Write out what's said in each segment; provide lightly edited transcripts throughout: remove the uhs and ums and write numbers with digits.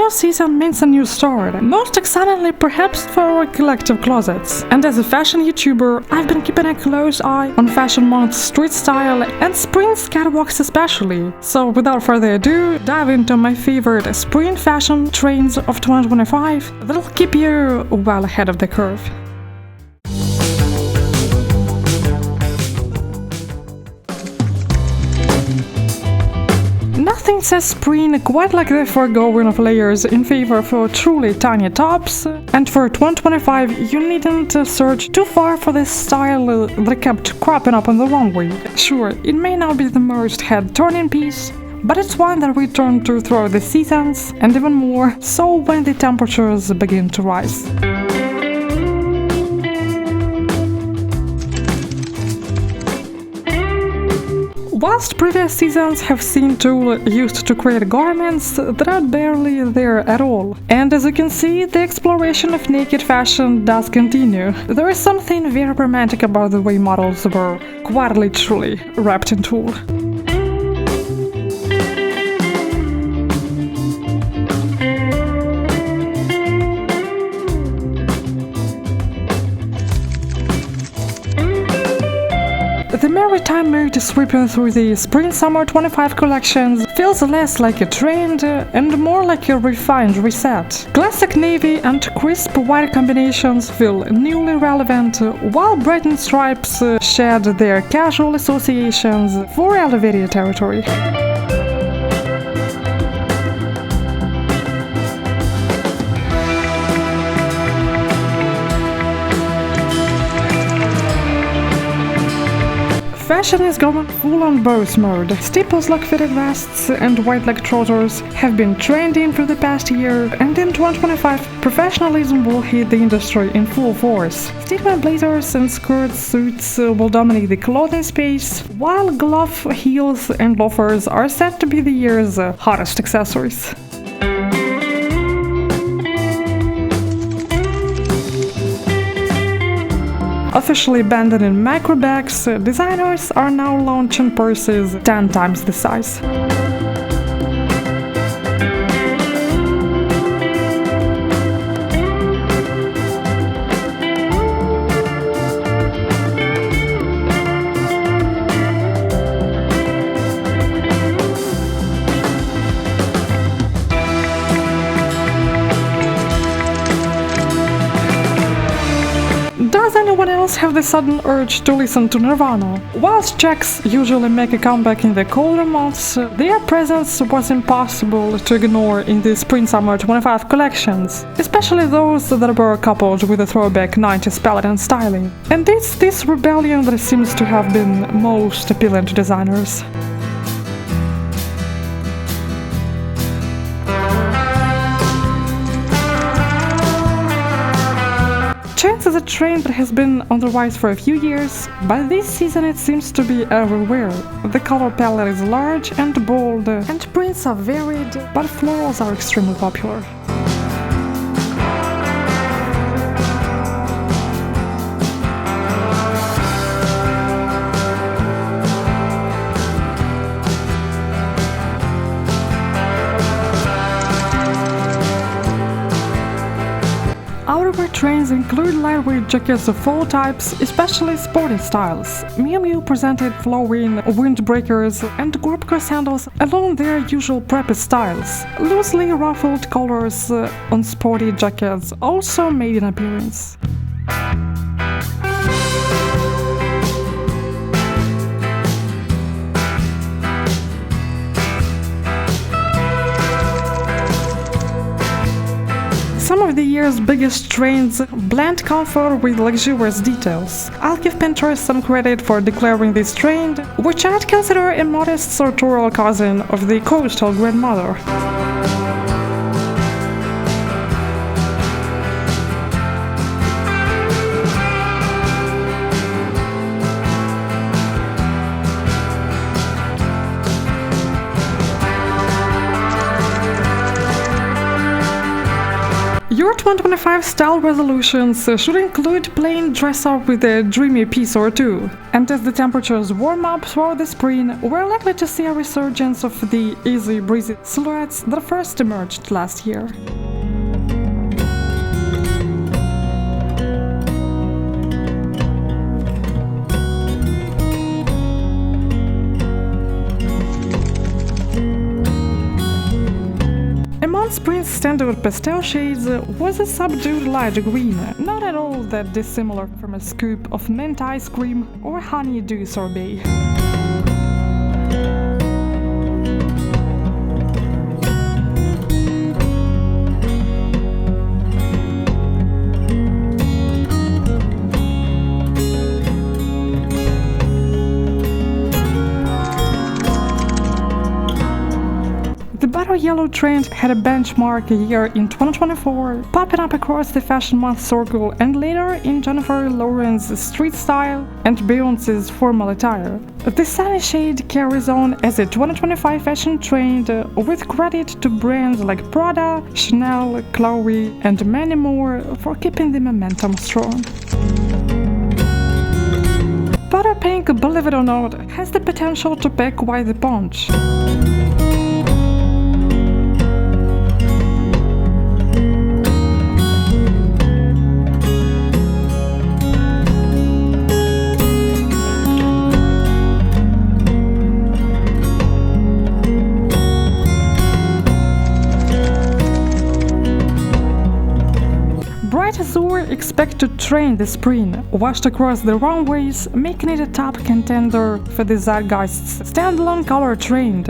new season means a new start, most excitingly perhaps for our collective closets. And as a fashion YouTuber, I've been keeping a close eye on Fashion Month's street style and spring catwalks especially. So without further ado, dive into my favorite spring fashion trends of 2025 that'll keep you well ahead of the curve. Nothing says spring quite like the foregoing of layers in favor for truly tiny tops, and for 2025 you needn't search too far for this style that kept cropping up on the runway. Sure, it may not be the most head-turning piece, but it's one that we turn to throughout the seasons, and even more so when the temperatures begin to rise. Whilst previous seasons have seen tools used to create garments that are barely there at all, and as you can see, the exploration of naked fashion does continue. There is something very romantic about the way models were, quite literally, wrapped in tulle. The Maritime mood sweeping through the Spring-Summer 25 collections feels less like a trend and more like a refined reset. Classic navy and crisp white combinations feel newly relevant, while brightened stripes shed their casual associations for elevated territory. Fashion is going full-on boss mode. Staples like fitted vests and wide-leg trousers have been trending for the past year, and in 2025, professionalism will hit the industry in full force. Statement blazers and skirt suits will dominate the clothing space, while glove, heels, and loafers are set to be the year's hottest accessories. Officially abandoning micro bags, designers are now launching purses 10 times the size. Does anyone else have the sudden urge to listen to Nirvana? Whilst checks usually make a comeback in the colder months, their presence was impossible to ignore in the Spring-Summer 25 collections, especially those that were coupled with a throwback 90s palette and styling. And it's this rebellion that seems to have been most appealing to designers. Change is a trend that has been on the rise for a few years, but this season it seems to be everywhere. The color palette is large and bold, and prints are varied, but florals are extremely popular. Outerwear trends include lightweight jackets of all types, especially sporty styles. Miu Miu presented flowing windbreakers and group sandals along their usual preppy styles. Loosely ruffled colors on sporty jackets also made an appearance. Some of the year's biggest trends blend comfort with luxurious details. I'll give Pinterest some credit for declaring this trend, which I'd consider a modest sartorial cousin of the coastal grandmother. Your 2025 style resolutions should include playing dress up with a dreamy piece or two. And as the temperatures warm up throughout the spring, we're likely to see a resurgence of the easy, breezy silhouettes that first emerged last year. Among spring's standard pastel shades was a subdued light green, not at all that dissimilar from a scoop of mint ice cream or honey-dew sorbet. The butter yellow trend had a benchmark year in 2024, popping up across the fashion month circle and later in Jennifer Lawrence's street style and Beyoncé's formal attire. The sunny shade carries on as a 2025 fashion trend, with credit to brands like Prada, Chanel, Chloe, and many more for keeping the momentum strong. Butter pink, believe it or not, has the potential to pack quite the punch. Bright azure expect to train this spring, washed across the runways, making it a top contender for the Zeitgeist's standalone color trend.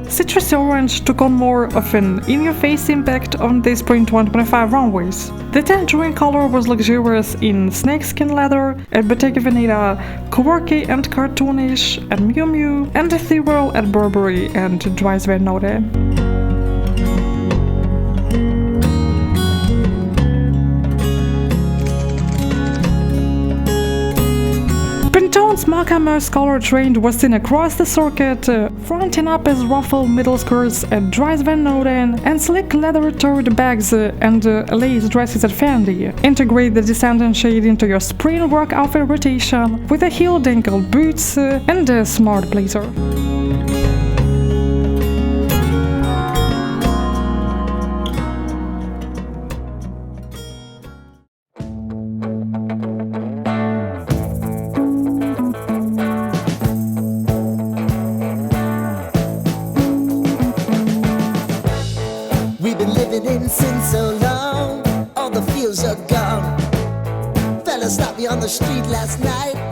Citrus orange took on more of an in-your-face impact on the spring 2025 runways. The tangerine color was luxurious in snakeskin leather, at Bottega Veneta, quirky and cartoonish at Miu Miu, and ethereal at Burberry and Dries Van Noten. Pantone's Mocha Mousse color trend was seen across the circuit, fronting up as ruffled middle skirts at Dries Van Noten and slick leather tote bags and lace dresses at Fendi. Integrate the descendant shade into your spring work outfit rotation with a heeled ankle boots and a smart blazer. We've been living in sin so long, all the feels are gone. Fella stopped me on the street last night.